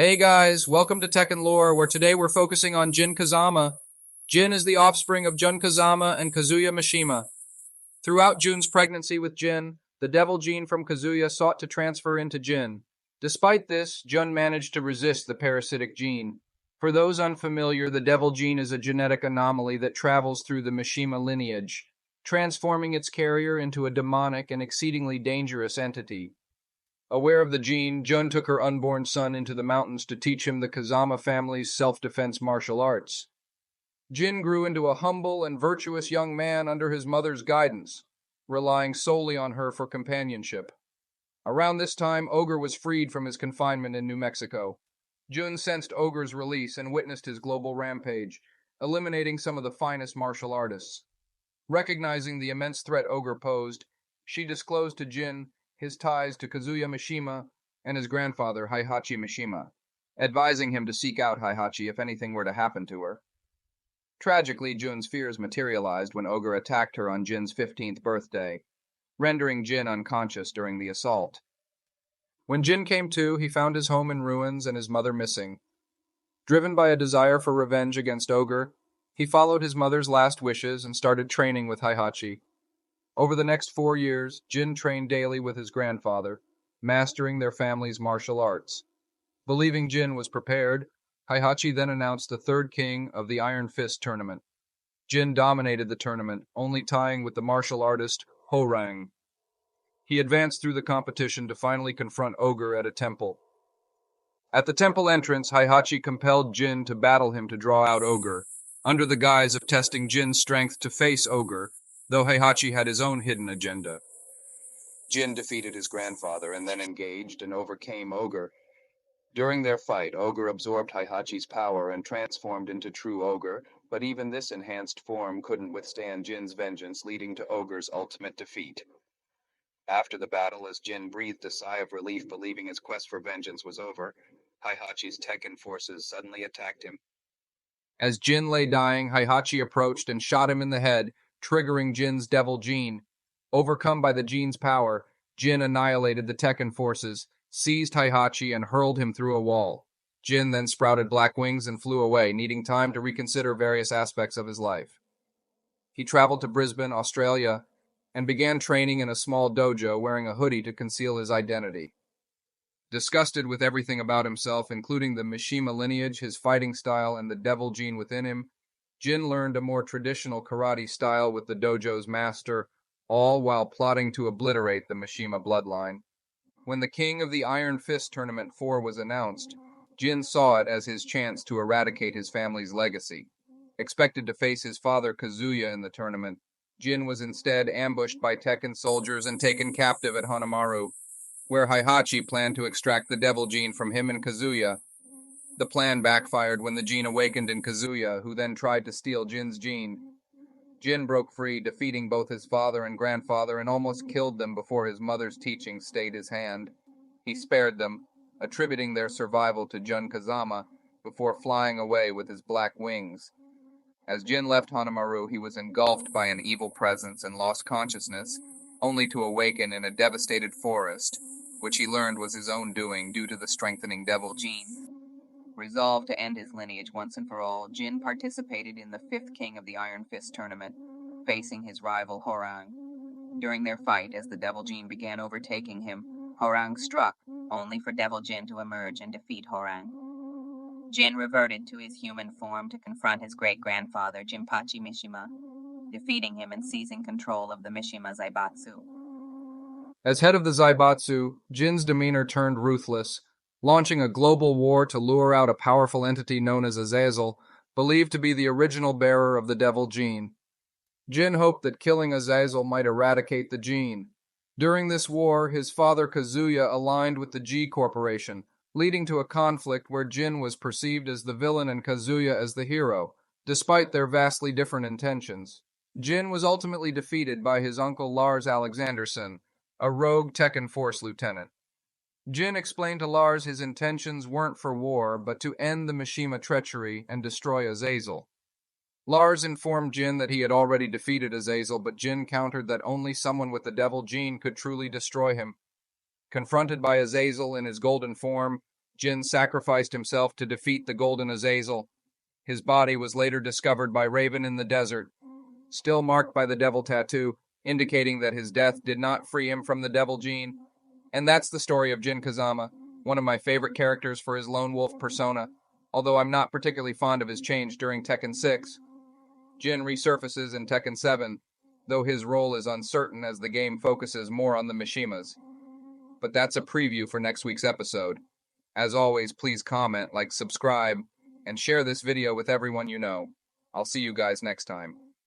Hey guys, welcome to Tekken Lore, where today we're focusing on Jin Kazama. Jin is the offspring of Jun Kazama and Kazuya Mishima. Throughout Jun's pregnancy with Jin, the devil gene from Kazuya sought to transfer into Jin. Despite this, Jun managed to resist the parasitic gene. For those unfamiliar, the devil gene is a genetic anomaly that travels through the Mishima lineage, transforming its carrier into a demonic and exceedingly dangerous entity. Aware of the gene, Jun took her unborn son into the mountains to teach him the Kazama family's self-defense martial arts. Jin grew into a humble and virtuous young man under his mother's guidance, relying solely on her for companionship. Around this time, Ogre was freed from his confinement in New Mexico. Jun sensed Ogre's release and witnessed his global rampage, eliminating some of the finest martial artists. Recognizing the immense threat Ogre posed, she disclosed to Jin his ties to Kazuya Mishima and his grandfather, Heihachi Mishima, advising him to seek out Heihachi if anything were to happen to her. Tragically, Jun's fears materialized when Ogre attacked her on Jin's 15th birthday, rendering Jin unconscious during the assault. When Jin came to, he found his home in ruins and his mother missing. Driven by a desire for revenge against Ogre, he followed his mother's last wishes and started training with Heihachi. Over the next 4 years, Jin trained daily with his grandfather, mastering their family's martial arts. Believing Jin was prepared, Heihachi then announced the third king of the Iron Fist tournament. Jin dominated the tournament, only tying with the martial artist Horang. He advanced through the competition to finally confront Ogre at a temple. At the temple entrance, Heihachi compelled Jin to battle him to draw out Ogre, under the guise of testing Jin's strength to face Ogre, though Heihachi had his own hidden agenda. Jin defeated his grandfather and then engaged and overcame Ogre. During their fight, Ogre absorbed Heihachi's power and transformed into true Ogre, but even this enhanced form couldn't withstand Jin's vengeance, leading to Ogre's ultimate defeat. After the battle, as Jin breathed a sigh of relief believing his quest for vengeance was over, Heihachi's Tekken forces suddenly attacked him. As Jin lay dying, Heihachi approached and shot him in the head, triggering Jin's devil gene. Overcome by the gene's power, Jin annihilated the Tekken forces, seized Heihachi, and hurled him through a wall. Jin then sprouted black wings and flew away, needing time to reconsider various aspects of his life. He traveled to Brisbane, Australia, and began training in a small dojo wearing a hoodie to conceal his identity. Disgusted with everything about himself, including the Mishima lineage, his fighting style, and the devil gene within him, Jin learned a more traditional karate style with the dojo's master, all while plotting to obliterate the Mishima bloodline. When the King of the Iron Fist Tournament 4 was announced, Jin saw it as his chance to eradicate his family's legacy. Expected to face his father Kazuya in the tournament, Jin was instead ambushed by Tekken soldiers and taken captive at Hanamaru, where Heihachi planned to extract the devil gene from him and Kazuya. The plan backfired when the gene awakened in Kazuya, who then tried to steal Jin's gene. Jin broke free, defeating both his father and grandfather, and almost killed them before his mother's teaching stayed his hand. He spared them, attributing their survival to Jun Kazama, before flying away with his black wings. As Jin left Hanamaru, he was engulfed by an evil presence and lost consciousness, only to awaken in a devastated forest, which he learned was his own doing due to the strengthening devil gene. Resolved to end his lineage once and for all, Jin participated in the fifth King of the Iron Fist tournament, facing his rival Horang. During their fight, as the devil gene began overtaking him, Horang struck, only for devil Jin to emerge and defeat Horang. Jin reverted to his human form to confront his great-grandfather, Jinpachi Mishima, defeating him and seizing control of the Mishima Zaibatsu. As head of the Zaibatsu, Jin's demeanor turned ruthless, launching a global war to lure out a powerful entity known as Azazel, believed to be the original bearer of the devil gene. Jin hoped that killing Azazel might eradicate the gene. During this war, his father Kazuya aligned with the G Corporation, leading to a conflict where Jin was perceived as the villain and Kazuya as the hero, despite their vastly different intentions. Jin was ultimately defeated by his uncle Lars Alexanderson, a rogue Tekken Force lieutenant. Jin explained to Lars his intentions weren't for war, but to end the Mishima treachery and destroy Azazel. Lars informed Jin that he had already defeated Azazel, but Jin countered that only someone with the devil gene could truly destroy him. Confronted by Azazel in his golden form, Jin sacrificed himself to defeat the Golden Azazel. His body was later discovered by Raven in the desert, still marked by the devil tattoo, indicating that his death did not free him from the devil gene. And that's the story of Jin Kazama, one of my favorite characters for his lone wolf persona, although I'm not particularly fond of his change during Tekken 6. Jin resurfaces in Tekken 7, though his role is uncertain as the game focuses more on the Mishimas. But that's a preview for next week's episode. As always, please comment, like, subscribe, and share this video with everyone you know. I'll see you guys next time.